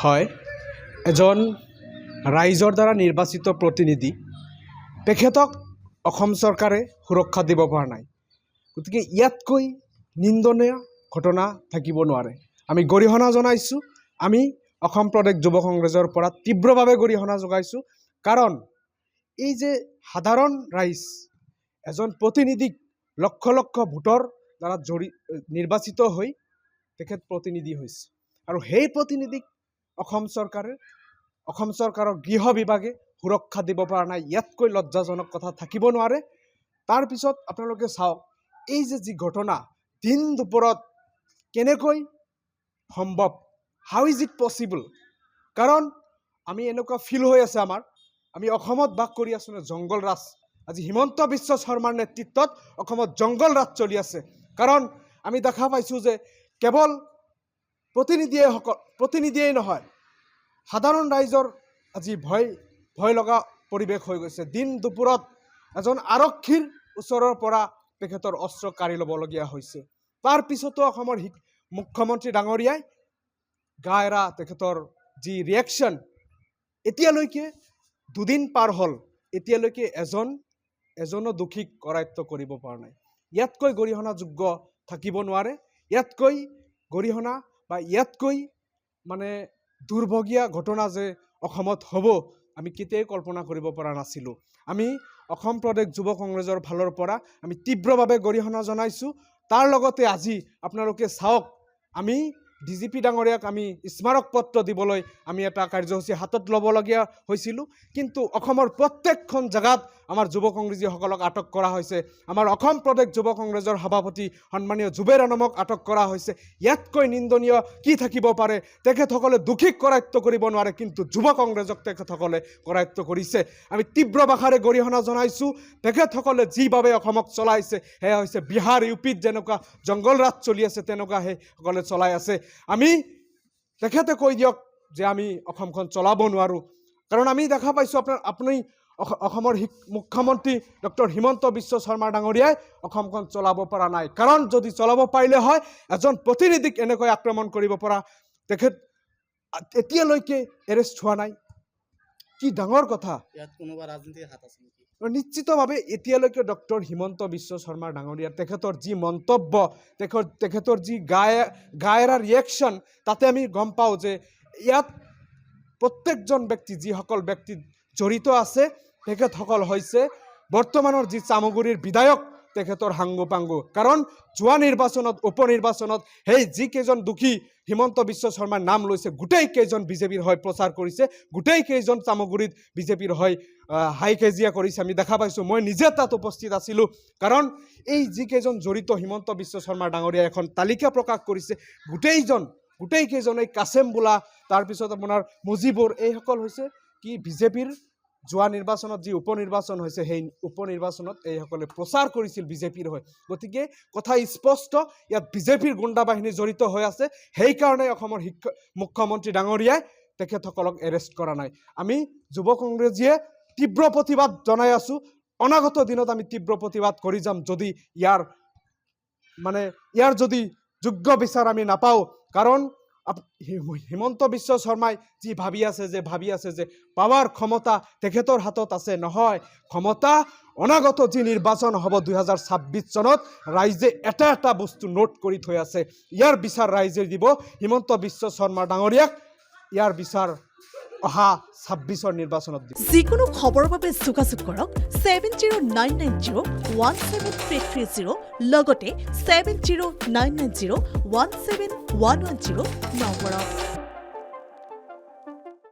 হয় এজন ৰাইজৰ দ্বাৰা নিৰ্বাচিত প্ৰতিনিধি তেখেতক অসম চৰকাৰে সুৰক্ষা দিব পৰা নাই। গতিকে ইয়াতকৈ নিন্দনীয় ঘটনা থাকিব নোৱাৰে। আমি গৰিহণা জনাইছোঁ। আমি অসম প্ৰদেশ যুৱ কংগ্ৰেছৰ পৰা তীব্ৰভাৱে গৰিহণা জনাইছোঁ। কাৰণ এই যে সাধাৰণ ৰাইজ এজন প্ৰতিনিধিক লক্ষ লক্ষ ভোটৰ দ্বাৰা নিৰ্বাচিত হৈ তেখেত প্ৰতিনিধি হৈছে আৰু সেই প্ৰতিনিধিক অসম চৰকাৰৰ গৃহ বিভাগে সুৰক্ষা দিব পৰা নাই। ইয়াতকৈ লজ্জাজনক কথা থাকিব নোৱাৰে। তাৰপিছত আপোনালোকে চাওক, এই যে যি ঘটনা দিন দুপৰত কেনেকৈ সম্ভৱ, হাউ ইজ ইট পচিবল? কাৰণ আমি এনেকুৱা ফিল হৈ আছে আমি অসমত বাস কৰি আছোঁ নে জংগল ৰাজ। আজি হিমন্ত বিশ্ব শৰ্মাৰ নেতৃত্বত অসমত জংগল ৰাজ চলি আছে। কাৰণ আমি দেখা পাইছোঁ যে কেৱল প্ৰতিনিধিয়েই নহয়, সাধাৰণ ৰাইজৰ আজি ভয় লগা পৰিৱেশ হৈ গৈছে। দিন দুপৰত এজন আৰক্ষীৰ ওচৰৰ পৰা তেখেতৰ অস্ত্ৰ কাঢ়ি ল'বলগীয়া হৈছে। তাৰপিছতো অসমৰ মুখ্যমন্ত্ৰী ডাঙৰীয়াই গা এৰা তেখেতৰ যি ৰিয়েকশ্যন, এতিয়ালৈকে দুদিন পাৰ হ'ল, এতিয়ালৈকে এজনো দোষীক কৰায়ত্ব কৰিব পৰা নাই। ইয়াতকৈ গৰিহণাযোগ্য থাকিব নোৱাৰে। ইয়াতকৈ গৰিহণা বা ইয়াতকৈ দুৰ্ভগীয়া ঘটনা যে অসমত হ'ব আমি কেতিয়াই কল্পনা কৰিব পৰা নাছিলোঁ। আমি অসম প্ৰদেশ যুৱ কংগ্ৰেছৰ ফালৰ পৰা আমি তীব্ৰভাৱে গৰিহণা জনাইছোঁ। তাৰ লগতে আজি আপোনালোকে চাওক, আমি DGP ডাঙৰীয়াক আমি স্মাৰক পত্ৰ দিবলৈ আমি এটা কাৰ্যসূচী হাতত ল'বলগীয়া হৈছিলোঁ। কিন্তু অসমৰ প্ৰত্যেকখন জেগাত আমাৰ যুৱ কংগ্ৰেছীসকলক আটক কৰা হৈছে। আমাৰ অসম প্ৰদেশ যুৱ কংগ্ৰেছৰ সভাপতি সন্মানীয় জুবেৰ আনমক আটক কৰা হৈছে। ইয়াতকৈ নিন্দনীয় কি থাকিব পাৰে? তেখেতসকলে দোষীক কৰায়ত্ব কৰিব নোৱাৰে, কিন্তু যুৱ কংগ্ৰেছক তেখেতসকলে কৰায়ত্ব কৰিছে। আমি তীব্ৰ ভাষাৰে গৰিহণা জনাইছোঁ। তেখেতসকলে যিভাৱে অসমক চলাইছে সেয়া হৈছে বিহাৰ ইউপিত যেনেকুৱা জংগল ৰাজ চলি আছে তেনেকুৱা সেইসকলে চলাই আছে। আমি তেখেতে কৈ দিয়ক যে আমি অসমখন চলাব নোৱাৰোঁ। কাৰণ আমি দেখা পাইছোঁ আপুনি অসমৰ মুখ্যমন্ত্ৰী ডক্টৰ হিমন্ত বিশ্ব শৰ্মা ডাঙৰীয়াই অসমখন চলাব পৰা নাই। কাৰণ যদি চলাব পাৰিলে হয়, এজন প্ৰতিনিধিক এনেকৈ আক্ৰমণ কৰিব পৰা তেখেত এতিয়ালৈকে এৰেষ্ট হোৱা নাই। কি ডাঙৰ কথা! ইয়াত কোনোবা ৰাজনীতিৰ হাত আছে নেকি? নিশ্চিতভাৱে এতিয়ালৈকে ডক্টৰ হিমন্ত বিশ্ব শৰ্মা ডাঙৰীয়া তেখেতৰ যি মন্তব্য, তেখেতৰ যি গা এৰা ৰিয়েকশ্যন, তাতে আমি গম পাওঁ যে ইয়াত প্ৰত্যেকজন ব্যক্তি, যিসকল ব্যক্তি জড়িত আছে, তেখেতসকল হৈছে বৰ্তমানৰ যি চামগুৰিৰ বিধায়ক তেখেতৰ সাংগু পাংগু। কাৰণ যোৱা নিৰ্বাচনত, উপনিৰ্বাচনত সেই যিকেইজন দোষী হিমন্ত বিশ্ব শৰ্মাৰ নাম লৈছে, গোটেইকেইজন বিজেপিৰ হৈ প্ৰচাৰ কৰিছে, গোটেইকেইজন চামগুৰিত বিজেপিৰ হৈ হাই কাজিয়া কৰিছে। আমি দেখা পাইছোঁ, মই নিজে তাত উপস্থিত আছিলোঁ। কাৰণ এই যিকেইজন জড়িত হিমন্ত বিশ্ব শৰ্মা ডাঙৰীয়াই এখন তালিকা প্ৰকাশ কৰিছে, গোটেইকেইজন এই কাছেম বোলা, তাৰপিছত আপোনাৰ মুজিবুৰ, এইসকল হৈছে কি বিজেপিৰ যোৱা নিৰ্বাচনত যি উপনিৰ্বাচন হৈছে সেই উপনিৰ্বাচনত এইসকলে প্ৰচাৰ কৰিছিল বিজেপিৰ হৈ। গতিকে কথা স্পষ্ট, ইয়াত বিজেপিৰ গুণ্ডা বাহিনী জড়িত হৈ আছে। সেইকাৰণে অসমৰ মুখ্যমন্ত্ৰী ডাঙৰীয়াই তেখেতসকলক এৰেষ্ট কৰা নাই। আমি যুৱ কংগ্ৰেছীয়ে তীব্ৰ প্ৰতিবাদ জনাই আছোঁ। অনাগত দিনত আমি তীব্ৰ প্ৰতিবাদ কৰি যাম যদি ইয়াৰ যদি যোগ্য বিচাৰ আমি নাপাওঁ। কাৰণ হিমন্ত বিশ্ব শৰ্মাই যি ভাবি আছে যে পাৱাৰ ক্ষমতা তেখেতৰ হাতত আছে, নহয়। ক্ষমতা অনাগত যি নিৰ্বাচন হ'ব 2026 চনত, ৰাইজে এটা বস্তু নোট কৰি থৈ আছে। ইয়াৰ বিচাৰ ৰাইজে দিব হিমন্ত বিশ্ব শৰ্মা ডাঙৰীয়াক। ইয়াৰ বিচাৰ অহা 26ৰ নিৰ্বাচনত দিব। যিকোনো খবৰৰ বাবে যোগাযোগ কৰক 7099017330 লগতে 7099017110 নম্বৰত।